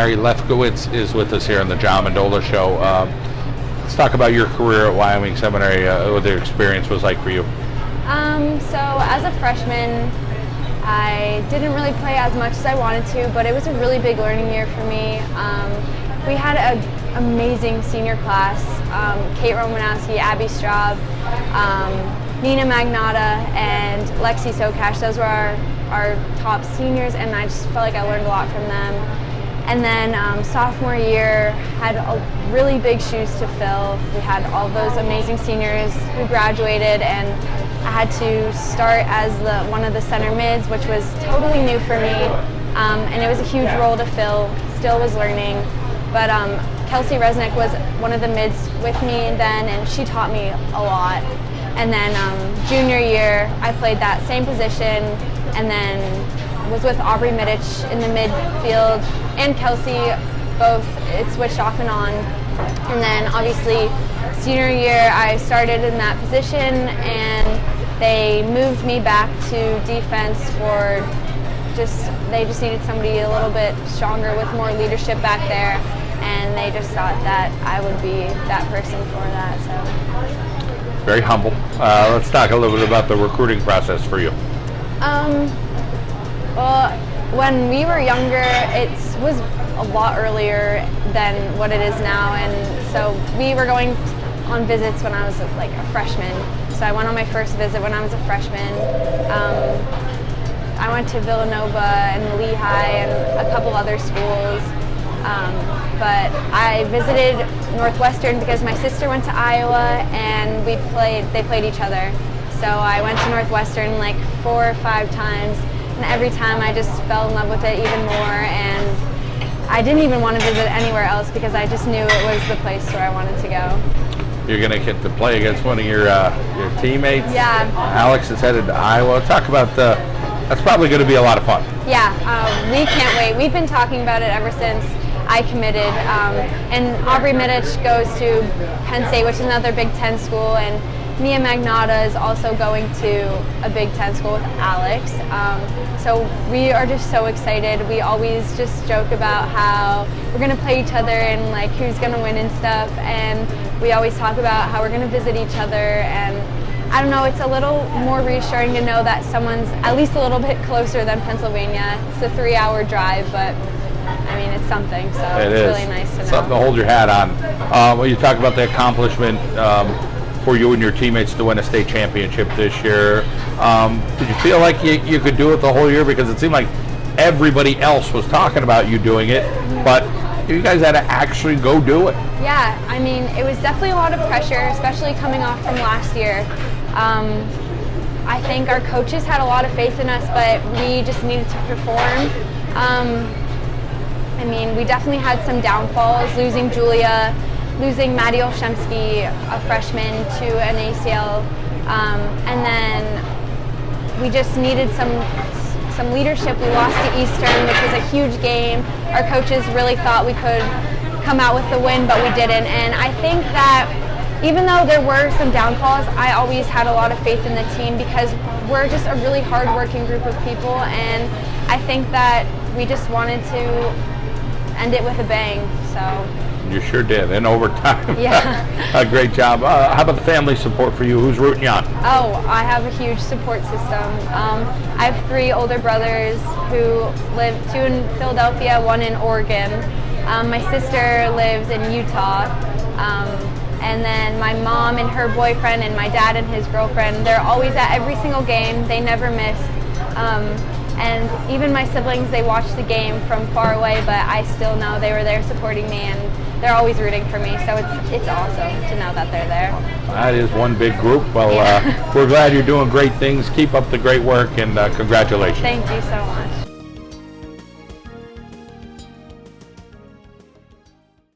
Bari Lefkowitz is with us here on the John Mendola Show. Let's talk about your career at Wyoming Seminary, what the experience was like for you. So as a freshman, I didn't really play as much as I wanted to, but it was a really big learning year for me. We had an amazing senior class, Kate Romanowski, Abby Straub, Nina Magnata, and Lexi Sokash. Those were our top seniors, and I just felt like I learned a lot from them. And then sophomore year, had really big shoes to fill. We had all those amazing seniors who graduated, and I had to start as one of the center mids, which was totally new for me, and it was a huge role to fill. Still was learning, but Kelsey Resnick was one of the mids with me then, and she taught me a lot. And then junior year, I played that same position, and then was with Aubrey Middich in the midfield, and Kelsey, both. It switched off and on. And then obviously senior year, I started in that position, and they moved me back to defense for they just needed somebody a little bit stronger with more leadership back there, and they just thought that I would be that person for that. So very humble. Let's talk a little bit about the recruiting process for you. Well, when we were younger, it was a lot earlier than what it is now, and so we were going on visits when I was like a freshman. So I went on my first visit when I was a freshman. I went to Villanova and Lehigh and a couple other schools, but I visited Northwestern because my sister went to Iowa, and they played each other. So I went to Northwestern like 4 or 5 times, and every time I just fell in love with it even more, and I didn't even want to visit anywhere else because I just knew it was the place where I wanted to go. You're going to get to play against one of your teammates. Yeah. Alex is headed to Iowa. Talk about that's probably going to be a lot of fun. Yeah, we can't wait. We've been talking about it ever since I committed. And Aubrey Middich goes to Penn State, which is another Big Ten school, and Nia Magnata is also going to a Big Ten school with Alex. So we are just so excited. We always just joke about how we're going to play each other and like who's going to win and stuff. And we always talk about how we're going to visit each other. And I don't know, it's a little more reassuring to know that someone's at least a little bit closer than Pennsylvania. It's a 3-hour drive, but I mean, it's something. So it's really nice to know. Something to hold your hat on. When you talk about the accomplishment, for you and your teammates to win a state championship this year. Did you feel like you could do it the whole year? Because it seemed like everybody else was talking about you doing it, but you guys had to actually go do it. Yeah, I mean, it was definitely a lot of pressure, especially coming off from last year. I think our coaches had a lot of faith in us, but we just needed to perform. I mean, we definitely had some downfalls, losing Julia, losing Maddie Olszewski, a freshman, to an ACL, and then we just needed some leadership. We lost to Eastern, which was a huge game. Our coaches really thought we could come out with the win, but we didn't. And I think that even though there were some downfalls, I always had a lot of faith in the team because we're just a really hard-working group of people, and I think that we just wanted to end it with a bang. So. You sure did, in overtime. Yeah. A great job. How about the family support for you? Who's rooting you on? Oh, I have a huge support system. I have 3 older brothers who live, 2 in Philadelphia, 1 in Oregon. My sister lives in Utah. And then my mom and her boyfriend and my dad and his girlfriend, they're always at every single game. They never miss. And even my siblings, they watch the game from far away, but I still know they were there supporting me, and they're always rooting for me, so it's awesome to know that they're there. That is one big group. Well, we're glad you're doing great things. Keep up the great work, and congratulations. Thank you so much.